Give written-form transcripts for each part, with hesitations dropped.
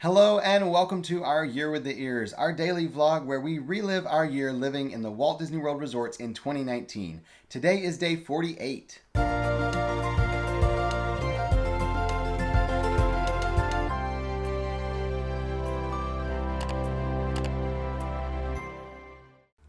Hello and welcome to our Year with the Ears, our daily vlog where we relive our year living in the Walt Disney World resorts in 2019. Today is day 48.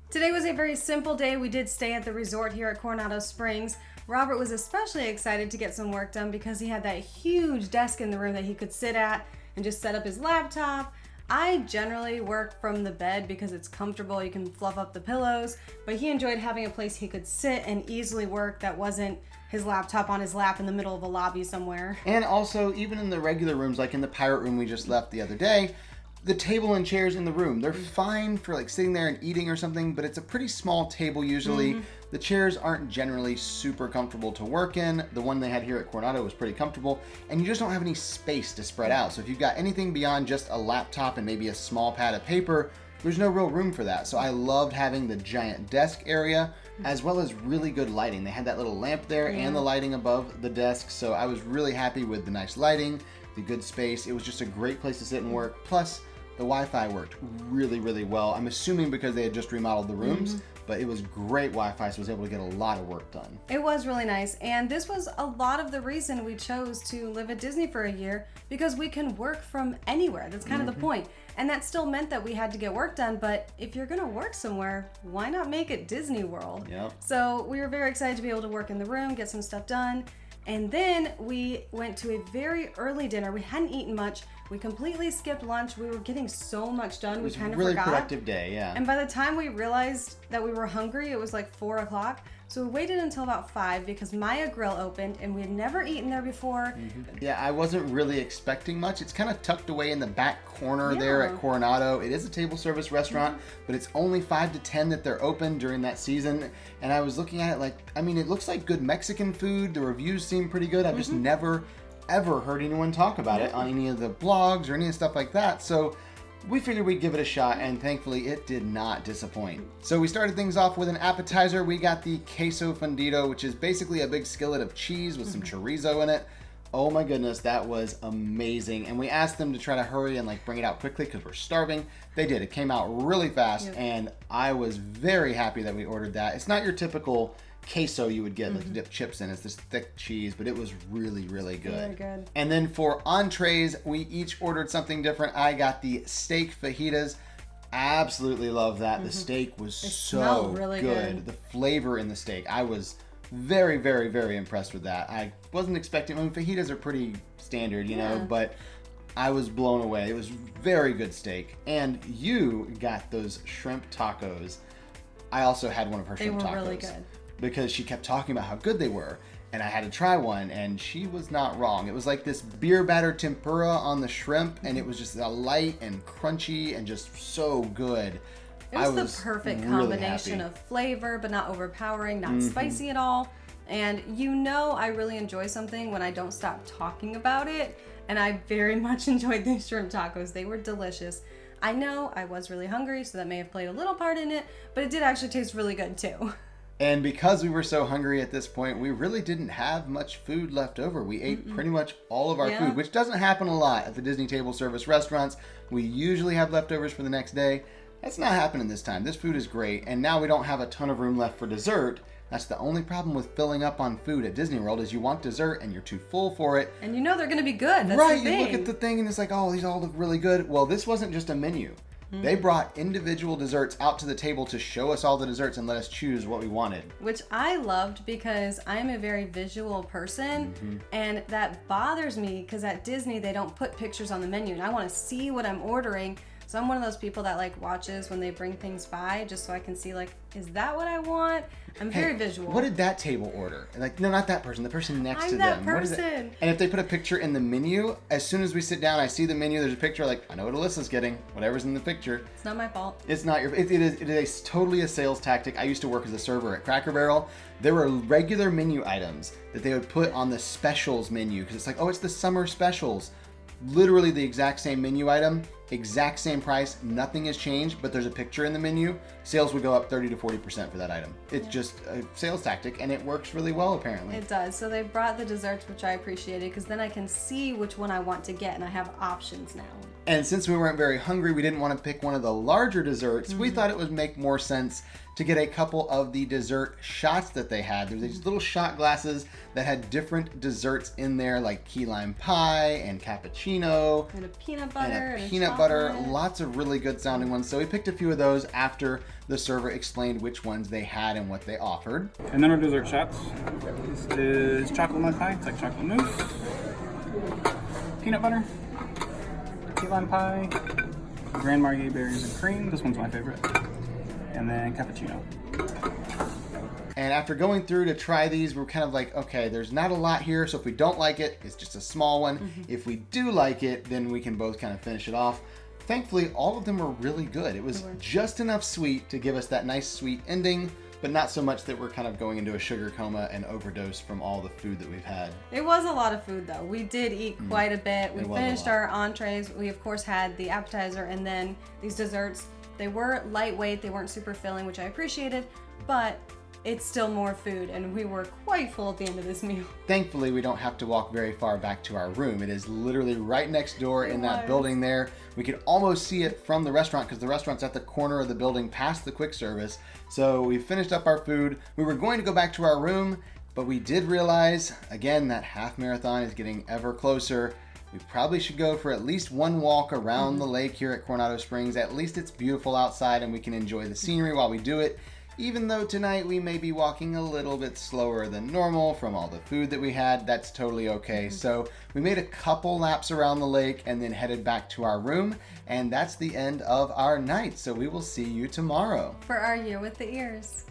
Today was a very simple day. We did stay at the resort here at Coronado Springs. Robert was especially excited to get some work done because he had that huge desk in the room that he could sit at and just set up his laptop. I generally work from the bed because it's comfortable. You can fluff up the pillows, but he enjoyed having a place he could sit and easily work that wasn't his laptop on his lap in the middle of a lobby somewhere. And also, even in the regular rooms, like in the pirate room we just left the other day, the table and chairs in the room, they're fine for like sitting there and eating or something, but it's a pretty small table usually. The chairs aren't generally super comfortable to work in. The one they had here at Coronado was pretty comfortable, and you just don't have any space to spread out. So if you've got anything beyond just a laptop and maybe a small pad of paper, there's no real room for that. So I loved having the giant desk area as well as really good lighting. They had that little lamp there and the lighting above the desk. So I was really happy with the nice lighting, the good space. It was just a great place to sit and work. Plus, the Wi-Fi worked really, really well. I'm assuming because they had just remodeled the rooms, but it was great Wi-Fi, so I was able to get a lot of work done. It was really nice, and this was a lot of the reason we chose to live at Disney for a year, because we can work from anywhere. That's kind of the point. And that still meant that we had to get work done, but if you're gonna work somewhere, why not make it Disney World? Yep. So we were very excited to be able to work in the room, get some stuff done. And then we went to a very early dinner. We hadn't eaten much. We completely skipped lunch. We were getting so much done. It was we kind a of really forgot. productive day, yeah. And by the time we realized that we were hungry, it was like 4 o'clock. So we waited until about 5 because Maya Grill opened and we had never eaten there before. Yeah, I wasn't really expecting much. It's kind of tucked away in the back corner there at Coronado. It is a table service restaurant, but it's only 5 to 10 that they're open during that season. And I was looking at it like, I mean, it looks like good Mexican food. The reviews seem pretty good. I've just never, ever heard anyone talk about it on any of the blogs or any of the stuff like that. So we figured we'd give it a shot, and thankfully it did not disappoint. So we started things off with an appetizer. We got the queso fundido, which is basically a big skillet of cheese with some chorizo in it. Oh my goodness, that was amazing. And we asked them to try to hurry and like bring it out quickly because we're starving. They did. It came out really fast, and I was very happy that we ordered that. It's not your typical queso you would get like to dip chips in. It's this thick cheese, but it was really, really good. Really good. And then for entrees, we each ordered something different. I got the steak fajitas. Absolutely love that. The steak was so really good. The flavor in the steak, I was very, very, very impressed with that. I wasn't expecting, I mean, fajitas are pretty standard, you know, but I was blown away. It was very good steak. And you got those shrimp tacos. I also had one of her shrimp tacos. They were really good. Because she kept talking about how good they were, and I had to try one, and she was not wrong. It was like this beer batter tempura on the shrimp, and it was just light and crunchy and just so good. It was the perfect combination of flavor, but not overpowering, not spicy at all. And you know I really enjoy something when I don't stop talking about it, and I very much enjoyed these shrimp tacos. They were delicious. I know I was really hungry, so that may have played a little part in it, but it did actually taste really good too. And because we were so hungry at this point, we really didn't have much food left over. We ate pretty much all of our food, which doesn't happen a lot at the Disney table service restaurants. We usually have leftovers for the next day. That's not happening this time. This food is great. And now we don't have a ton of room left for dessert. That's the only problem with filling up on food at Disney World is you want dessert and you're too full for it. And you know they're going to be good. That's right, the thing. You look at the thing and it's like, oh, these all look really good. Well, this wasn't just a menu. They brought individual desserts out to the table to show us all the desserts and let us choose what we wanted. Which I loved because I'm a very visual person, and that bothers me because at Disney they don't put pictures on the menu, and I want to see what I'm ordering. So I'm one of those people that like watches when they bring things by just so I can see like, is that what I want? I'm very visual. What did that table order? Like, no, not that person. The person next to them. I'm that person. And if they put a picture in the menu, as soon as we sit down, I see the menu. There's a picture. Like, I know what Alyssa's getting. Whatever's in the picture. It's not my fault. It's not your. It is totally a sales tactic. I used to work as a server at Cracker Barrel. There were regular menu items that they would put on the specials menu because it's like, oh, it's the summer specials. Literally the exact same menu item, exact same price, nothing has changed, but there's a picture in the menu. Sales would go up 30 to 40% for that item. It's just a sales tactic, and it works really well, apparently. It does. So they brought the desserts, which I appreciated, because then I can see which one I want to get, and I have options now. And since we weren't very hungry, we didn't want to pick one of the larger desserts. We thought it would make more sense to get a couple of the dessert shots that they had. There's these little shot glasses that had different desserts in there, like key lime pie and cappuccino. And a peanut butter. And a peanut butter. Lots of really good sounding ones. So we picked a few of those after the server explained which ones they had and what they offered. And then our dessert shots. This is chocolate mud pie. It's like chocolate mousse. Peanut butter. Key lime pie. Grand Marnier berries and cream. This one's my favorite. And then cappuccino. And after going through to try these, we're kind of like, okay, there's not a lot here, so if we don't like it, it's just a small one. If we do like it, then we can both kind of finish it off. Thankfully, all of them were really good. It was just enough sweet to give us that nice sweet ending, but not so much that we're kind of going into a sugar coma and overdose from all the food that we've had. It was a lot of food, though. We did eat quite a bit. We finished our entrees. We, of course, had the appetizer and then these desserts. They were lightweight. They weren't super filling, which I appreciated, but it's still more food, and we were quite full at the end of this meal. Thankfully, we don't have to walk very far back to our room. It is literally right next door in that building there. We could almost see it from the restaurant because the restaurant's at the corner of the building past the quick service. So we finished up our food. We were going to go back to our room, but we did realize, again, that half marathon is getting ever closer. We probably should go for at least one walk around the lake here at Coronado Springs. At least it's beautiful outside and we can enjoy the scenery while we do it. Even though tonight we may be walking a little bit slower than normal from all the food that we had, that's totally okay. So we made a couple laps around the lake and then headed back to our room. And that's the end of our night. So we will see you tomorrow For our Year with the Ears.